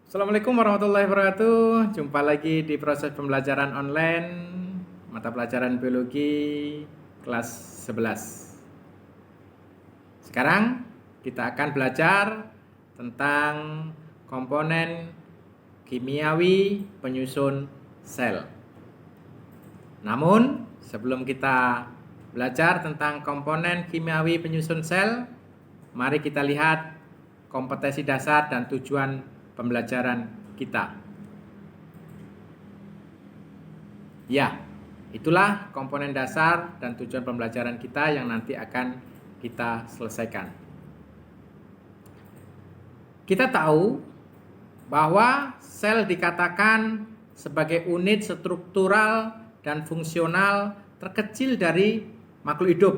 Assalamualaikum warahmatullahi wabarakatuh. Jumpa lagi di proses pembelajaran online mata pelajaran biologi kelas 11. Sekarang kita akan belajar tentang komponen kimiawi penyusun sel. Namun, sebelum kita belajar tentang komponen kimiawi penyusun sel, mari kita lihat kompetensi dasar dan tujuan pembelajaran kita. Ya, itulah komponen dasar dan tujuan pembelajaran kita yang nanti akan kita selesaikan. Kita tahu bahwa sel dikatakan sebagai unit struktural dan fungsional terkecil dari makhluk hidup,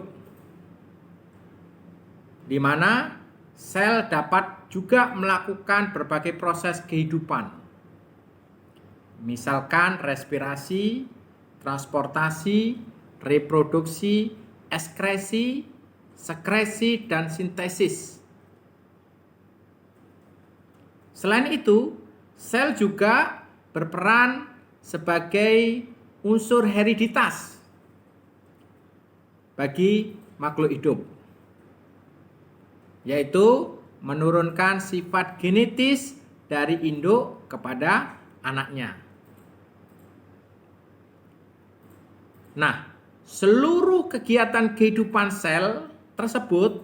di mana sel dapat juga melakukan berbagai proses kehidupan. Misalkan respirasi, transportasi, reproduksi, ekskresi, sekresi, dan sintesis. Selain itu, sel juga berperan sebagai unsur hereditas bagi makhluk hidup, yaitu menurunkan sifat genetis dari induk kepada anaknya. Nah, seluruh kegiatan kehidupan sel tersebut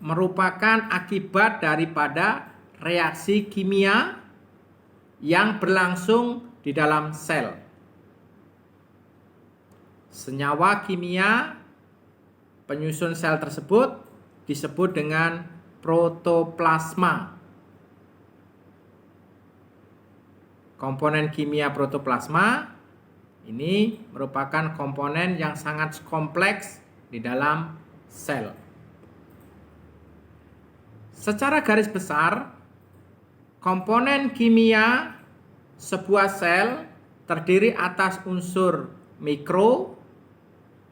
merupakan akibat daripada reaksi kimia yang berlangsung di dalam sel. Senyawa kimia penyusun sel tersebut disebut dengan protoplasma. Komponen kimia protoplasma ini merupakan komponen yang sangat kompleks di dalam sel. Secara garis besar, komponen kimia sebuah sel terdiri atas unsur mikro,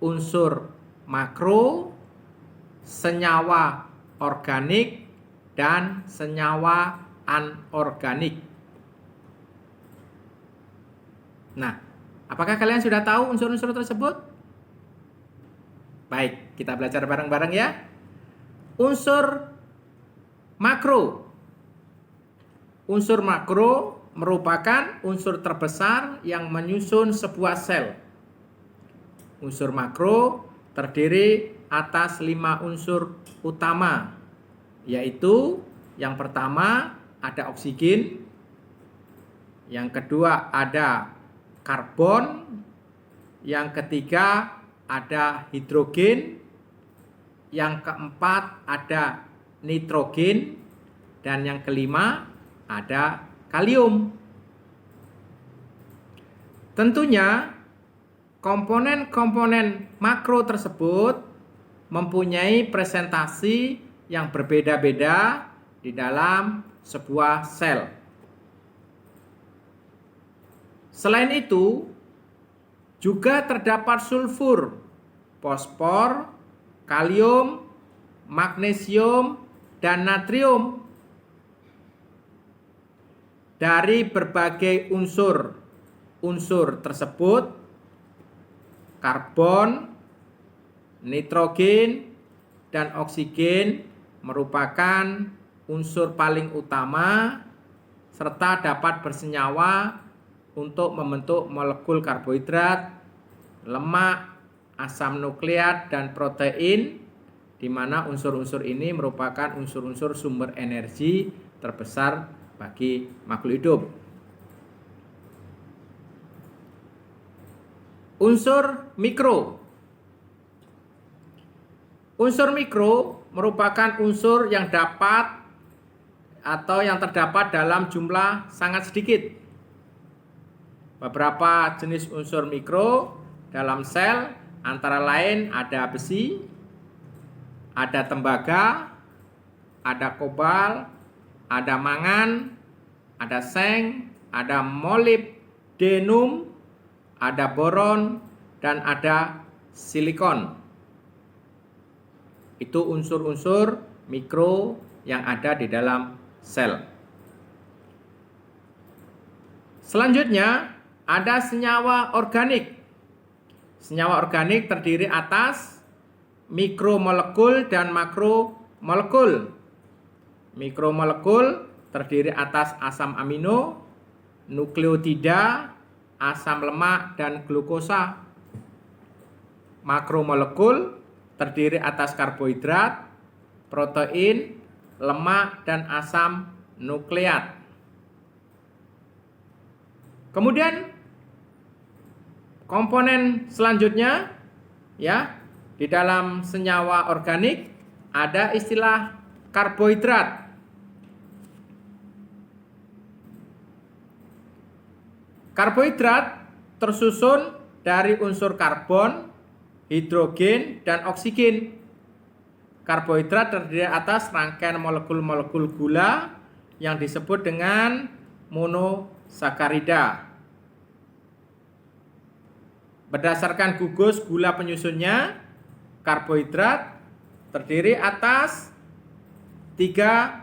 unsur makro, senyawa organik, dan senyawa anorganik. Nah, apakah kalian sudah tahu unsur-unsur tersebut? Baik, kita belajar bareng-bareng ya. Unsur makro. Unsur makro merupakan unsur terbesar yang menyusun sebuah sel. Unsur makro terdiri atas 5 unsur utama, yaitu yang pertama ada oksigen, yang kedua ada karbon, yang ketiga ada hidrogen, yang keempat ada nitrogen, dan yang kelima ada kalium. Tentunya komponen-komponen makro tersebut mempunyai presentasi yang berbeda-beda di dalam sebuah sel. Selain itu, juga terdapat sulfur, fosfor, kalium, magnesium, dan natrium. Dari berbagai unsur tersebut, karbon, nitrogen, dan oksigen merupakan unsur paling utama serta dapat bersenyawa untuk membentuk molekul karbohidrat, lemak, asam nukleat, dan protein, di mana unsur-unsur ini merupakan unsur-unsur sumber energi terbesar bagi makhluk hidup. Unsur mikro. Unsur mikro merupakan unsur yang dapat atau yang terdapat dalam jumlah sangat sedikit. Beberapa jenis unsur mikro dalam sel antara lain ada besi, ada tembaga, ada kobalt, ada mangan, ada seng, ada molibdenum, ada boron, dan ada silikon. Itu unsur-unsur mikro yang ada di dalam sel. Selanjutnya ada senyawa organik. Senyawa organik terdiri atas mikromolekul dan makromolekul. Mikromolekul terdiri atas asam amino, nukleotida, asam lemak, dan glukosa. Makromolekul terdiri atas karbohidrat, protein, lemak, dan asam nukleat. Kemudian komponen selanjutnya ya, di dalam senyawa organik ada istilah karbohidrat. Karbohidrat tersusun dari unsur karbon, hidrogen, dan oksigen. Karbohidrat terdiri atas rangkaian molekul-molekul gula yang disebut dengan monosakarida. Berdasarkan gugus gula penyusunnya, karbohidrat terdiri atas 3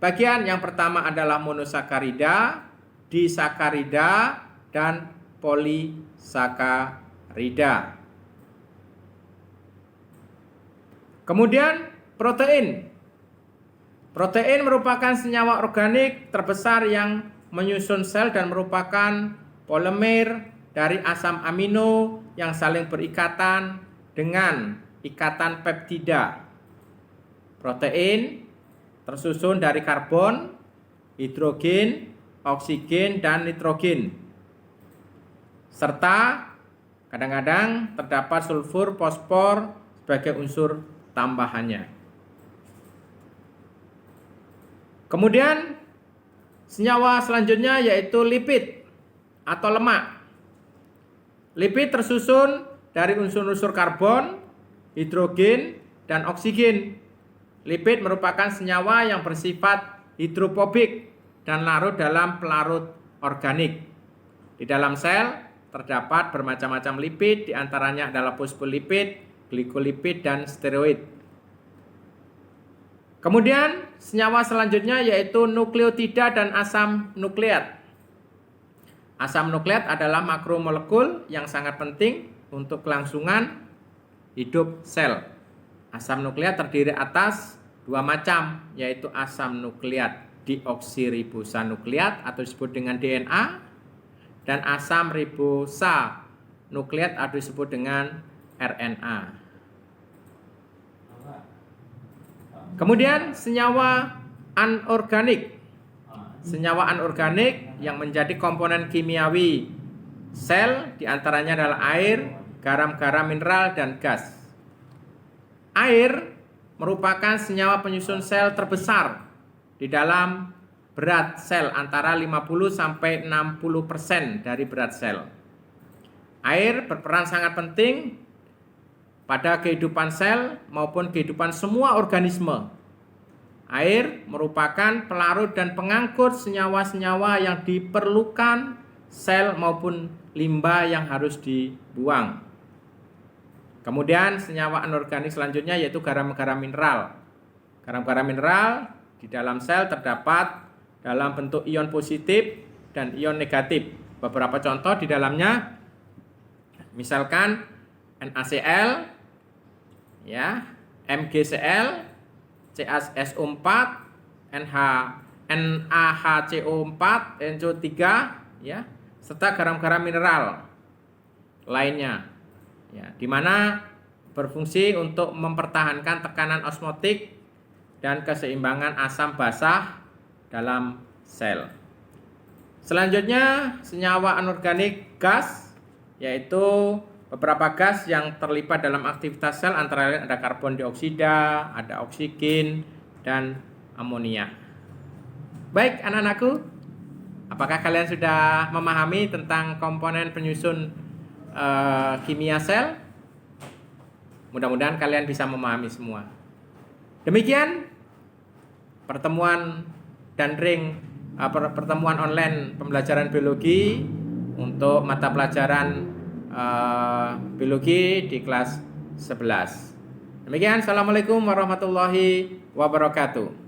bagian. Yang pertama adalah monosakarida, disakarida, dan polisakarida. Kemudian protein. Protein merupakan senyawa organik terbesar yang menyusun sel dan merupakan polimer dari asam amino yang saling berikatan dengan ikatan peptida. Protein tersusun dari karbon, hidrogen, oksigen, dan nitrogen. Serta kadang-kadang terdapat sulfur, fosfor sebagai unsur tambahannya. Kemudian senyawa selanjutnya yaitu lipid atau lemak. Lipid tersusun dari unsur-unsur karbon, hidrogen, dan oksigen. Lipid merupakan senyawa yang bersifat hidrofobik dan larut dalam pelarut organik. Di dalam sel terdapat bermacam-macam lipid, diantaranya adalah fosfolipid, glikolipid, dan steroid. Kemudian senyawa selanjutnya yaitu nukleotida dan asam nukleat. Asam nukleat adalah makromolekul yang sangat penting untuk kelangsungan hidup sel. Asam nukleat terdiri atas 2 macam, yaitu asam nukleat deoksiribosonukleat atau disebut dengan DNA, dan asam ribosanukleat atau disebut dengan RNA. Kemudian senyawa anorganik. Senyawa anorganik yang menjadi komponen kimiawi sel diantaranya adalah air, garam-garam mineral, dan gas. Air merupakan senyawa penyusun sel terbesar di dalam berat sel, antara 50-60% dari berat sel. Air berperan sangat penting pada kehidupan sel maupun kehidupan semua organisme. Air merupakan pelarut dan pengangkut senyawa-senyawa yang diperlukan sel maupun limbah yang harus dibuang. Kemudian senyawa anorganik selanjutnya yaitu garam-garam mineral. Garam-garam mineral di dalam sel terdapat dalam bentuk ion positif dan ion negatif. Beberapa contoh di dalamnya misalkan NaCl, ya, MgCl, CaSO4, NaHCO4, NCO3, ya, serta garam-garam mineral lainnya, ya, di mana berfungsi untuk mempertahankan tekanan osmotik dan keseimbangan asam basah dalam sel. Selanjutnya senyawa anorganik gas, yaitu beberapa gas yang terlibat dalam aktivitas sel, antara lain ada karbon dioksida, ada oksigen, dan amonia. Baik anak-anakku, apakah kalian sudah memahami tentang komponen penyusun kimia sel? Mudah-mudahan kalian bisa memahami semua. Demikian pertemuan pertemuan online pembelajaran biologi untuk mata pelajaran biologi di kelas 11. Demikian, assalamualaikum warahmatullahi wabarakatuh.